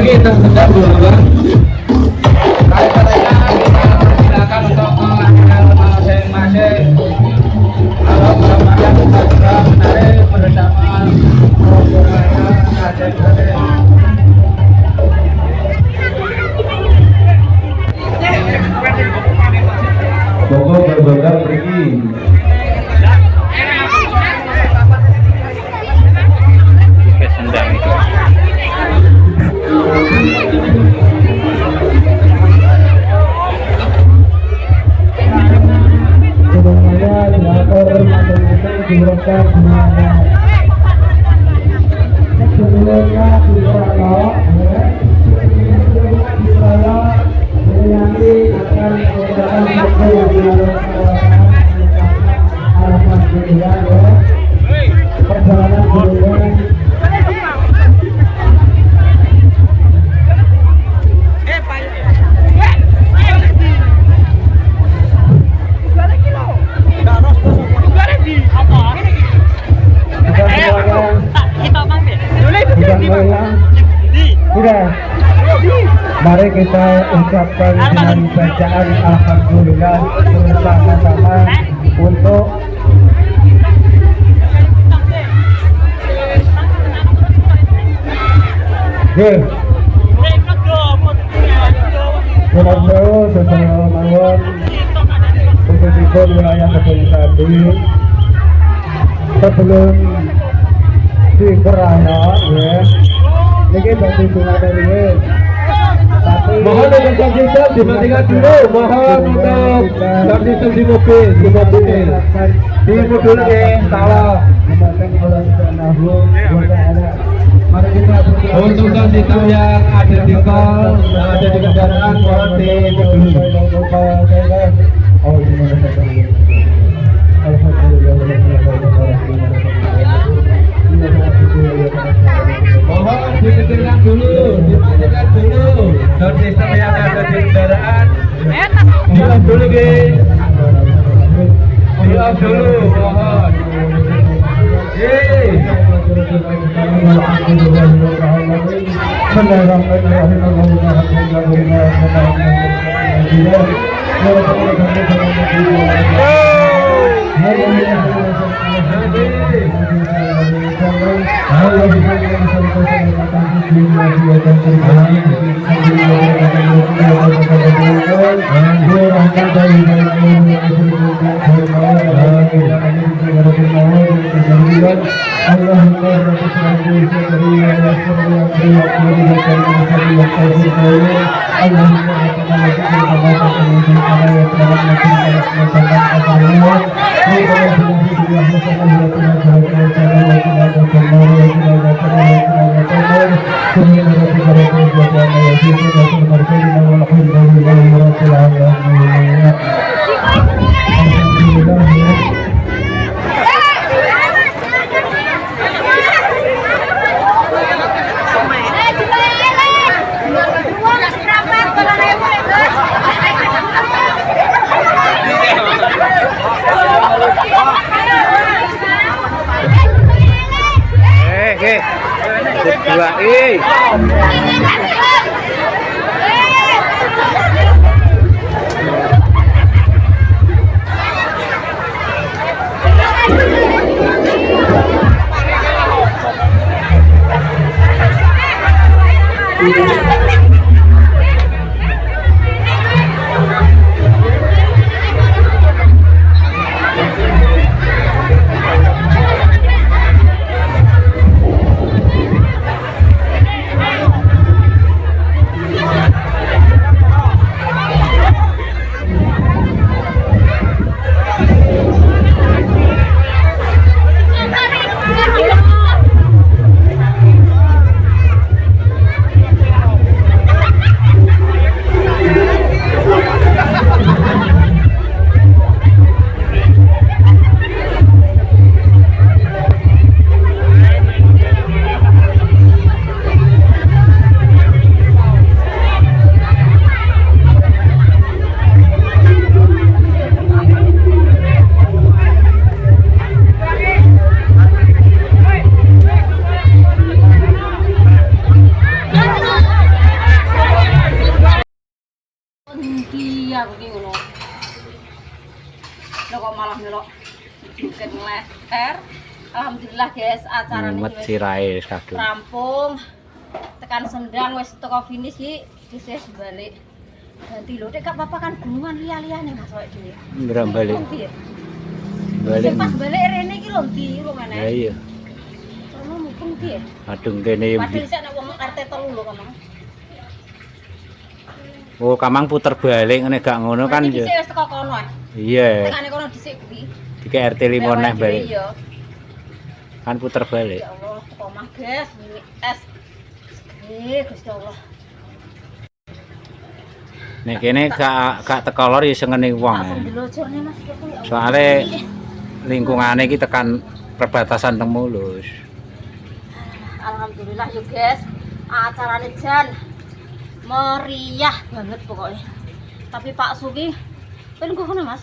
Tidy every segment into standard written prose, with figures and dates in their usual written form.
kita sedang dulu kan. Katanya kita silakan untuk melanjutkan masing-masing. Kalau mudah-mudahan kita juga menarik bersama rombongannya masing-masing. Bogo berbondong pergi. Mari kita ucapkan dengan bacaan alhamdulillah bersama-sama untuk sesuai mawon khususipun wilayah Kedung Sandi sebelum dikeraya ya ini bagi bunga dari mohon untuk saksikan dimatikan dulu, mohon untuk saksikan di mobil dulu ya, salah untuk saksikan yang ada di tol, yang ada di kendaraan, mohon dulu. Mohon dikecilkan dulu, dimatikan dulu sound system yang ada di kendaraan. Di off dulu guys, di off dulu, mohon. aku ki ngono. Lah kok malah melok joget ngleter. Alhamdulillah guys, acarane Mumet wis sirahe kadung. rampung. Tekan Sendang wis teko finish iki disih balik. Ganti lho, Dek, gak apa-apa kan gunungan liya-liyane Mas awake dhewe. Ndram balik. Balik. Sing pas balik rene iki lho ndi lho meneh. Ya iya. Sono mungkin piye? Adung kene Padahal isih ana wong RT 3 lho Kamang. Oh, Kamang puter balik ngene gak ngono kan Berarti ya. dhisik wis teko kono. Iya. Tekane kono dhisik kuwi. Dike RT 5 neh balik. Iya. Kan puter balik. Ya Allah, teko mah guys, mini es. Gusti Allah. Nek kene gak teko lor ya sengene wong. Langsung dilojone Mas gitu ya Allah. Soale lingkungane iki tekan perbatasan Teng Mulus. Alhamdulillah yuk guys, acaranya jan meriah banget pokoknya. Tapi Pak Sugi, kan gue kena Mas,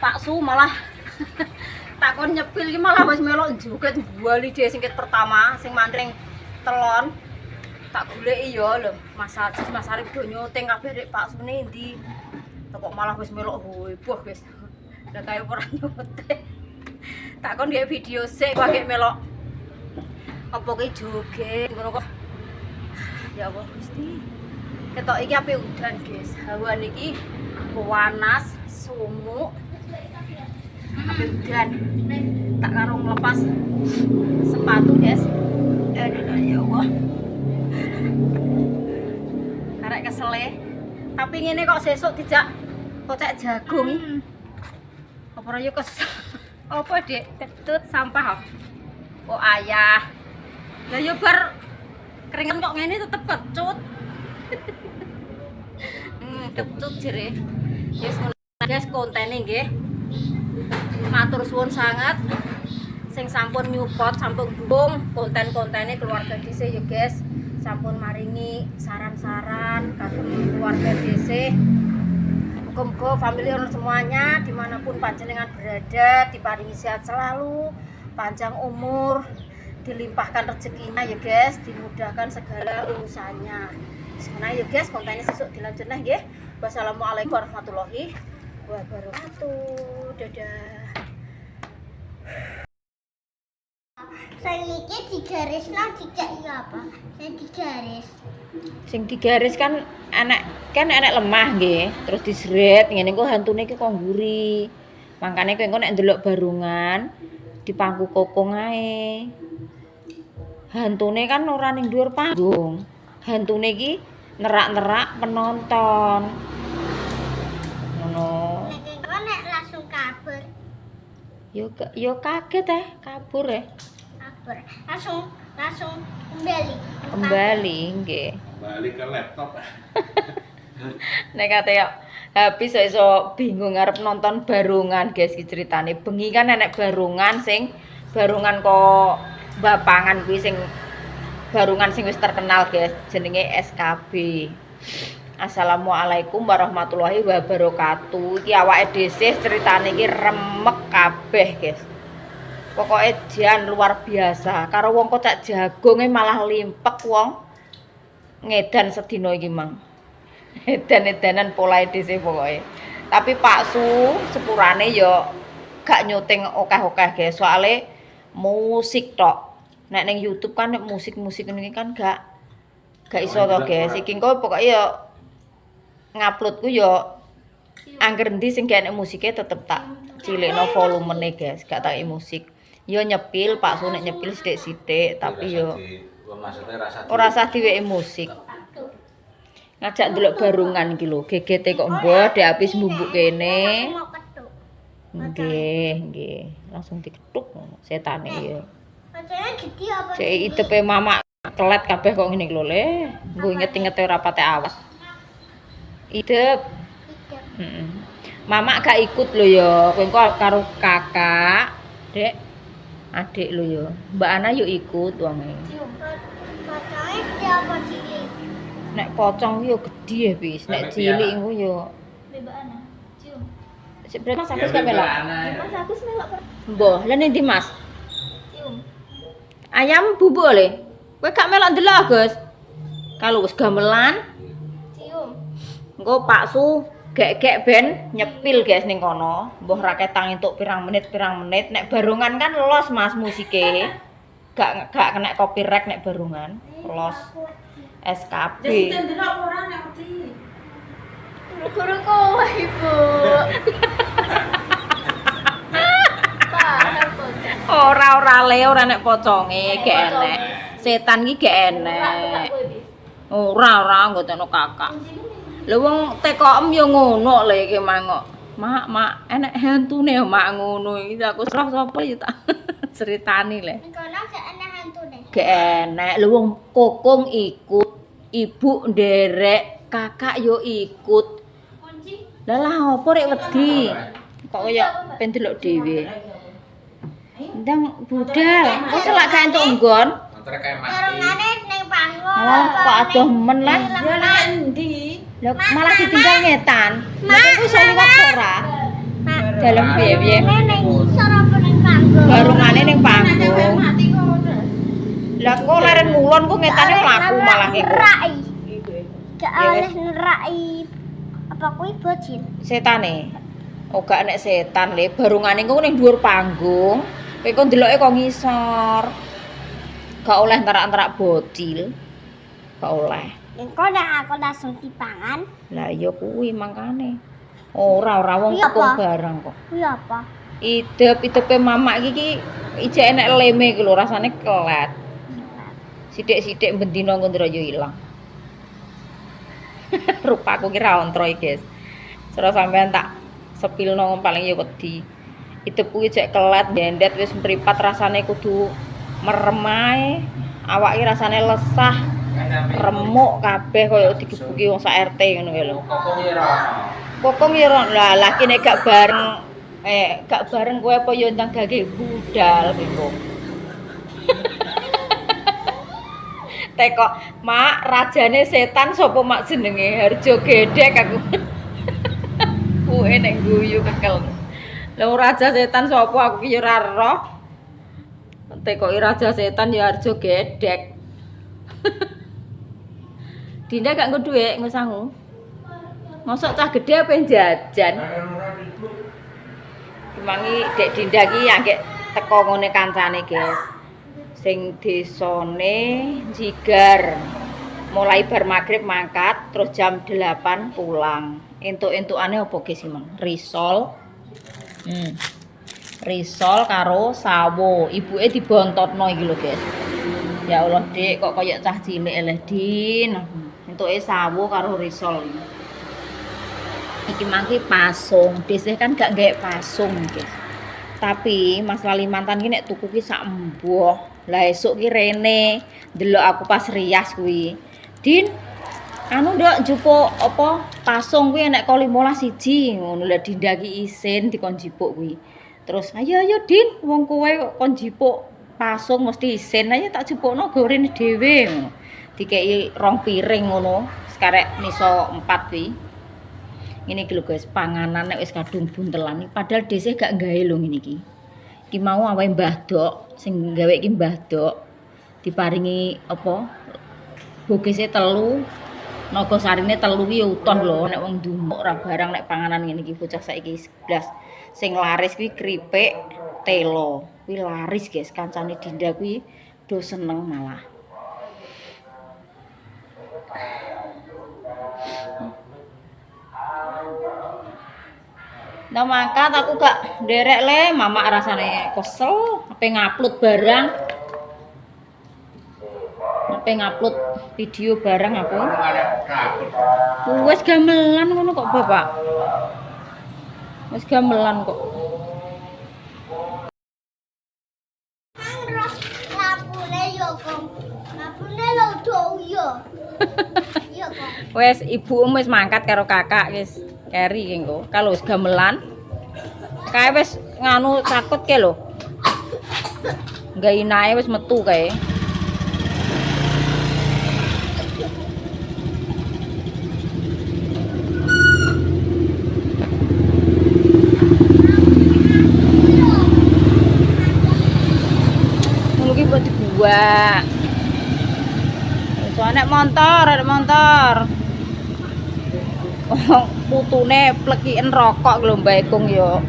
Pak Su malah takon nyepil ki malah wis melok joget bali dhewe sing pertama, sing mandring telon. Tak goleki ya lho, Mas Ajis, Mas Arif do nyuting kabeh rek Pak Su endi. Kok malah wis melok heboh guys. Lah kaya ora nyuting. Takon dia video sik kok melok apa ki joget ngono kok. Ya Allah Gusti. Ketok iki ape udan, guys. Hawa niki panas, sumuk. Ape udan. Tak karo nglepas sepatu, guys. Aduh ya Allah. Karek kesele. Tapi ngene kok sesuk dijak kocek jagung. Apa ora yo kesel. Apa, Dek? Ketut sampah. Oh ayah. Lah yo bar keringan kok ngene tetep kecut. Kecut jere. Yes guys, kontene nggih. Matur suwun sangat. Sing sampun nyupport, sampun dukung konten-kontene keluarga dhisik ya guys. Sampun maringi saran-saran kagem keluarga dhisik. Muga-muga family owner semuanya dimanapun panjenengan berada diparingi sehat selalu, panjang umur, dilimpahkan rezekinya ya guys, dimudahkan segala urusannya. Sekarang ya guys, kontennya sesuk dilanjut nah nggih. Wassalamualaikum warahmatullahi wabarakatuh. Dadah. Saya iki digaris nang dicek iya apa? Saya digaris. Sing digaris kan enek lemah nggih, terus disret ngene engko hantune iki kok mburi. Mangkane kowe engko nek ndelok barungan dipangku kokong ae. Hantune kan ora ning dhuwur panggung. Hantune iki nerak-nerak penonton. Ngono. Nek engko nek langsung kabur. Yo kaget kabur Kabur. Langsung kembali nggih. Balik ke laptop. Nek kate yo habis iso bingung arep nonton barungan guys iki ceritane. Bengi kan enek barungan kok bapangan kuwi sing barungan sing wis terkenal guys, jenenge SKB. Assalamualaikum warahmatullahi wabarakatuh. Iki awake dhewe ceritane iki remek kabeh guys. Pokoknya jan luar biasa. Karo wong kocak jagonge malah limpek wong ngedan sedina iki mang. Edan-edanan polahe dhisik pokoke. Tapi Pak Su sepurane yo gak nyuting akeh-akeh guys, soalnya musik tok. Nek ning YouTube kan nek musik-musik ini kan gak iso to guys. Iki engko pokoke yo ngupload ku yo angger endi sing kene musike tetep tak cilikno volumene guys, gak tak musik. Yo nyepil Pak Su nek nyepil sithik-sithik tapi yo ora usah diweki musik. Ngajak ndelok barungan iki lho, gegete kok mbok dek habis mbubuk kene. mau ketuk. Nggih, langsung diketuk ngono setane ya. Bacanya gede apa? Cek itepe mama kelet kabeh kok ngene iki lho le. Nggo inget-inget ora pate awas. Idep. Heeh. Mama gak ikut lho ya, kowe engko karo kakak, Dek. Adik lho ya. Mbak Ana yuk ikut wonge. Bacanya gede apa cilik? Nek pocong yo gede ya bis, nek cilik engko yo. Bebana. Cium. Sik berarti Mas Agus gak melok. Mas Agus melok Mbah, lha ning ndi Mas? cium. Ayam bubuk le. Kowe gak melok ndelok, Gus. Kalau wis gamelan, Cium. Engko Pak Su gek-gek ben nyepil guys ning kono. Mbah ra ketang entuk pirang menit. Nek barungan kan los Mas musike. Gak kena copyright nek barungan. Los SKB. Guru kowe ibu. Ora le ora nek poconge gek enek. Setan iki gek enek. Ora nggotono kakak. Lha wong tekokem yo ngono lho iki mangok. Mak enek hantune mak ngono iki aku serah sapa ya tak ceritani le. Kono gak ana hantune. Gek enek lho wong kokong ikut, ibu nderek, kakak yo ikut. Lah opo rek wedi? Kok kaya pengen delok dhewe. Ndang budal, kok selak gak entuk nggon? Barungane ning panggung. Alah kok adoh men lah. Ya nang endi? Lah malah ditinggal ngetan. Lah kok iso liwat ora? Dalam piye-piye? Ning isor apa ning panggung? Barungane ning panggung. Lah kok leren ngulon kok ngetane mlaku malah iku. Rai. Gak oleh nerai. Apa kuwi bocil? Setane. Oh gak nek setan le, barungane engko ning dhuwur panggung. Kowe kok ndeloke kok ngisor. Gak oleh ntarak-ntarak bocil. Gak oleh. Engko nek aku langsung dipangan. Lah iya kuwi mangkane. Ora wong Iya, tepung apa? barang kok. Kuwi apa? Idep-idepe mamak iki ijek enek leme iki lho rasane kelet. Sithik-sithik bendina engko ndra yo ilang. Rupaku ki ra ontro iki, guys. Cara sampean tak sepilno paling ya wedi. Idep kuwi cek kelet ndendet wis mripat rasane kudu merem ae. Awake rasane lesah. Remuk kabeh kaya digebuki wong sak RT ngono kae lho. Kokong ya ora lah nek gak bareng kowe apa ya ndang gage budal iku. Teko, Mak, rajane setan sapa mak jenenge? Harjo Gedek aku. Kuwe nek guyu kekel. Lah raja setan sapa aku ki ora roh. Tekoki raja setan ya Harjo Gedek. Dinda gak nggo dhuwit nggo sangu. Mosok cah gedhe apa jajan. Kemangi Dek Dinda ki anggek teko ngene kancane, guys. Sing desane Jigar. Mulai bar magrib mangkat terus jam 8 pulang. Entuk-entukane apa guys Mang? Risol. Risol karo sawo. Ibuke dibontotno iki lho, guys. Ya Allah, Dik, kok kaya cah cilik eleh Din. Entuke sawo karo risol. Iki mangki pasung. Desih kan gak gawe pasung, guys. Tapi Mas Lalimantan ki nek tuku ki sak embuh. Lah esuk ki rene ndelok aku pas rias kuwi. Din, anu nduk njupuk apa pasung kuwi enek kok 15 siji ngono. Lah Dinda ki isin dikon jipuk kuwi. Terus ayo Din, wong kowe kok kon jipuk pasung mesti isin aja tak jupukno goreng dhewe ngono. Dikeki 2 piring ngono. Sekarek miso 4 kuwi. Ngene iki lho guys, panganan nek wis kadung buntelan iki padahal dhisik gak gawe lho ngene iki. Iki mau awake Mbah Dok, sing gawe iki Mbah Dok. Diparingi apa? Bogese 3, naga sarine 3 ki utuh lho nek wong ndumuk ora barang nek panganan ngene iki bocah saiki 11. Sing laris kuwi kripik telo. Kuwi laris guys, kancane Dinda kuwi do seneng malah. Nah mangkat aku gak nderek le, mamak rasane kesel, ape ngupload barang. Ape ngupload video barang aku. Wes gamelan ngono kok, Bapak. Wes gamelan kok. Lapune yo, Kong. Lapune lho do yo. Yo, Kong. Wes ibumu wis mangkat karo kakak wis keri engko. Kalau wis gamelan kae wis nganu cakut ke lho. Gainae wis metu kae. Mungkin buat dibuat. Soalnya ada motor. putune plekiken rokok lho Mbak Ekung ya.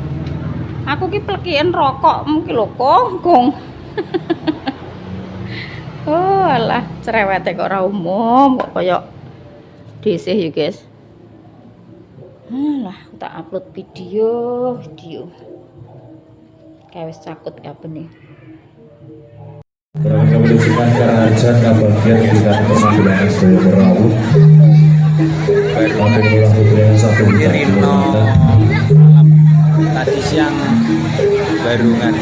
Aku ki plekiken rokok mungkin lho Kong. Oh alah cerewete kok ora umum kok kaya dhisih ya guys. Alah tak upload video. Kayak wis cakut kabeh nih. Kurang keberisikan karena ajan kebagian kita penampilan Suryo Merawut. Baru putri yang satu Kirino tadi siang Barungan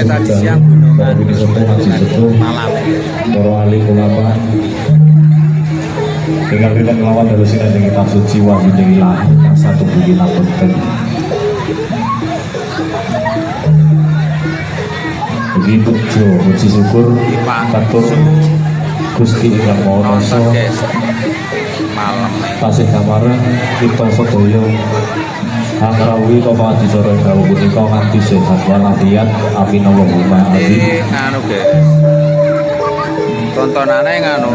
tadi siang Gunungan malam Moro Ali ulama tinggal kita melawan dari sini dengan maksud jiwa bidang ilahi satu budi lapunten begitu jo puji syukur katur Gusti Ingkang Maha Rasa malam tasih kamaran kita sedaya angrawuhi kapa adicara dawuh punika kanthi sehat walafiat amin Allahumma amin. Nganu guys tontonane nganu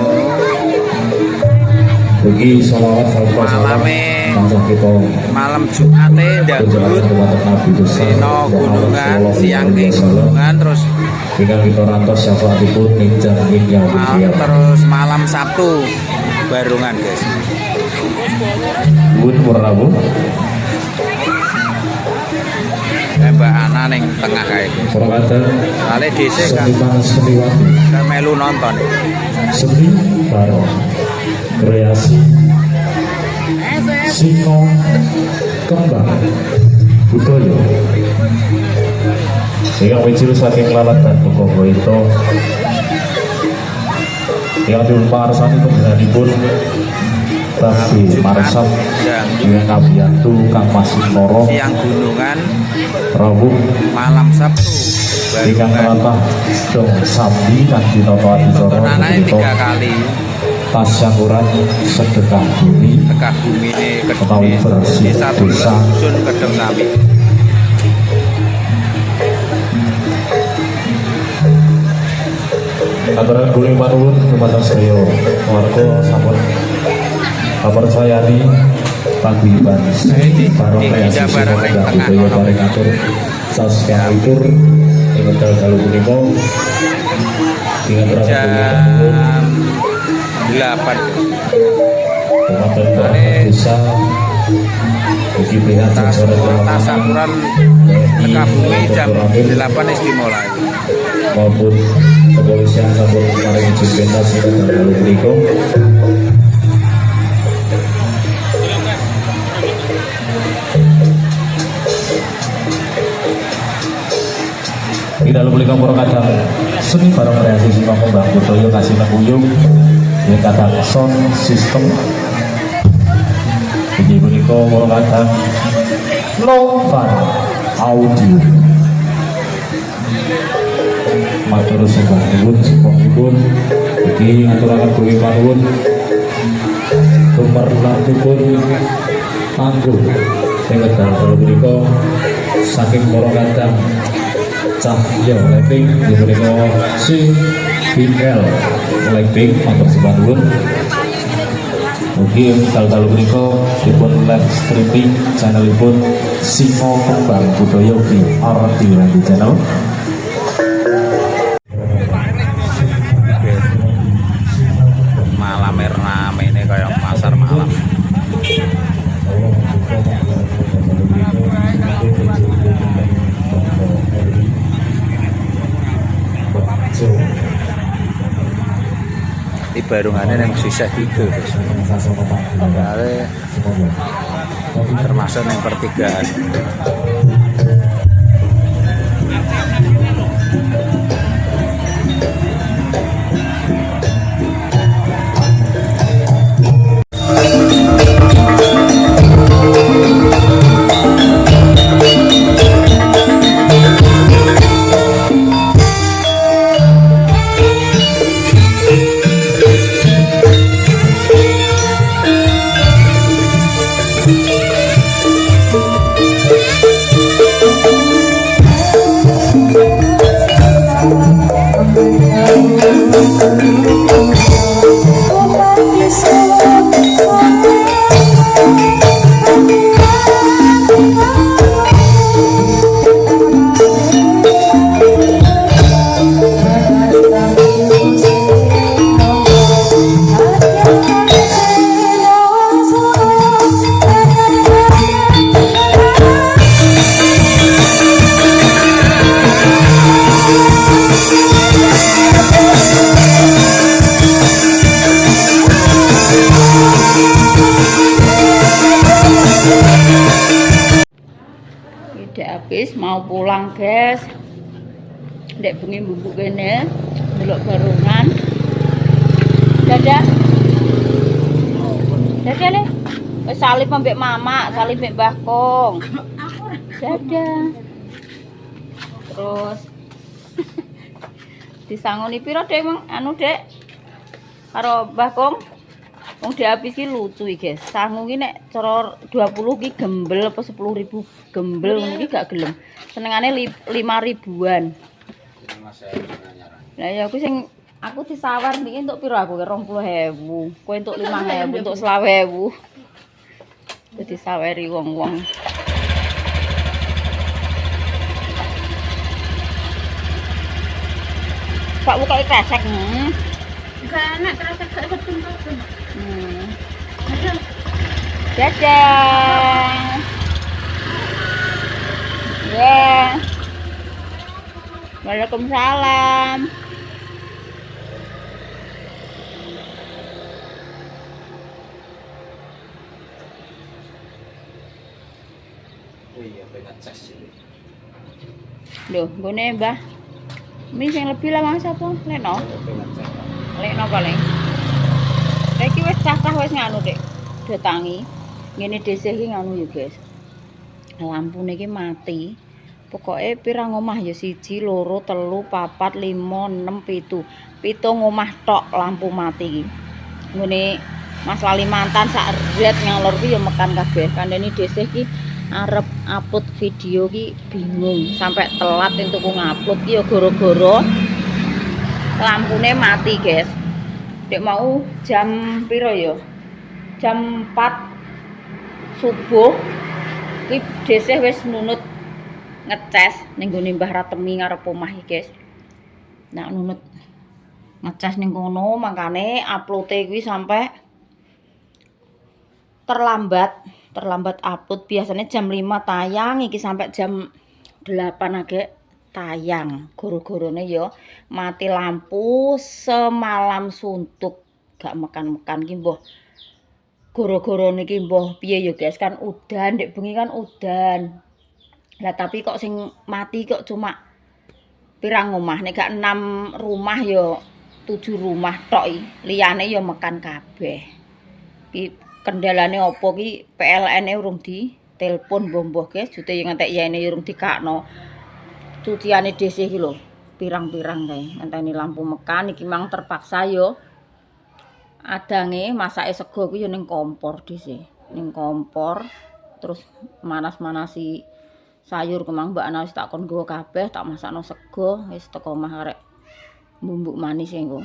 Bagi sholawat malame bangsa kita malam Jumate dangdut dino gunungan siang ke gunungan terus tinggal kita rantos syafaatipun ninjang yang terus malam Sabtu Barungan guys Bun Purnabu Mbak Ana ning tengah kae guys Purwada ale dhisik kan seniwati kan melu nonton seni barong kreasi sino kembang budaya sehingga wujud saking lalat dan pokok itu yang diumparsani pun Tapi Marsam dengan Kabiantu Kang Masih Noro siang gunungan Rabu malam Sabtu dengan Rata Dong Sambi dan Dinoto Adisoro tontonannya 3 kali Tasyakuran sedekah bumi tekah bumi ini ketahui bersih desa dusun Kedeng Sami Aturan guling manulun kepada saya warga sampun kapercayani paguyuban barang kreasi semua dan budaya bareng atur saskia itur dengan dalu punika dengan jam 8 Kematan barang desa bagi pihak sensor tasakuran tekah bumi jam 8 istimulai maupun kepolisian sampun kemarin jempentas dengan dalu punika kita lalu beli kompor kadang seni barang kreasi si pembang budaya kasih nanguyung ini kadang sound system jadi beli kompor kadang lovan audio matur sembah nuwun iki aturaken kuwi panuwun tumerlatipun panggung sing wedal kala punika saking para kadang Cahya Lighting diberikan si BL Lighting matur sembah nuwun. Mungkin kalau berikut dipun live streaming channelipun Singo Kembang Budaya di RT Randy Channel. malam rame ini kayak pasar malam di barungannya yang sisa 3 termasuk yang pertigaan Wis mau pulang, guys. Ndek bengi bubuk kene delok barungan. Dadah. Dadah Le. Wis salib ambek mama, salib ambek Mbah Kong. Dadah. Terus disangoni piro Dek anu Dek? Karo Mbah Kong. Wong dihabis ki lucu iki, guys. Sangu ki nek cara 20 ki gembel apa 10.000 gembel ngono ki gak gelem. Senengane 5.000-an. Lah ya aku disawar niki entuk piro aku 20.000. Kowe entuk 5.000, entuk 20.000. Dadi saweri wong-wong. Pak buka kresek. Gak enak terasa gak kebentuk. Dadah. Ya. Waalaikumsalam. Oh iya, pengen ngecas ini. Duh, gone Mbah. Mi sing lebih lah Mas apa? Leno. Pengen ngecas. Leno paling. Iki wis cacah wis nganu, Dik. Datangi. Ngene dhisik iki nganu ya, guys. Lampune iki mati. Pokoke pirang omah ya 1, 2, 3, 4, 5, 6, 7. 7 omah tok lampu mati iki. Ngene Mas Lalimantan sak red ngalor ki ya mekan kabeh. Kandhane dhisik iki arep upload video ki bingung sampai telat entuk ngupload ki ya gara-gara lampune mati, guys. Dek mau jam piro ya? Jam 4 subuh ki dhisik wis nunut ngecas ning gone Mbah Ratemi ngarep omah iki, guys. Nak nunut ngecas ning kono makane upload-e kuwi sampai terlambat upload. Biasanya jam 5 tayang, iki sampai jam 8 agek tayang. Goro-gorone ya mati lampu semalam suntuk gak mekan-mekan ki mbah. Goro-gorone iki mbah piye ya guys, kan udan ndek bengi kan udan. Lah tapi kok sing mati kok cuma pirang omah, nek gak 6 rumah ya 7 rumah tok iki. Liyane ya mekan kabeh. Ki kendalane opo ki PLN-e urung ditelepon mbah guys, jute yang ngantek yene urung dikakno. Cuciane dhisik iki lho, pirang-pirang kae. Ngenteni lampu mekan iki mang terpaksa yo adange masake sego ku yo ning kompor dhisik. Ning kompor terus manas-manasi sayur kemang Mbak Ana wis tak kon nggawa kabeh, tak masakno sego wis teko omah arek bumbuk manis engko.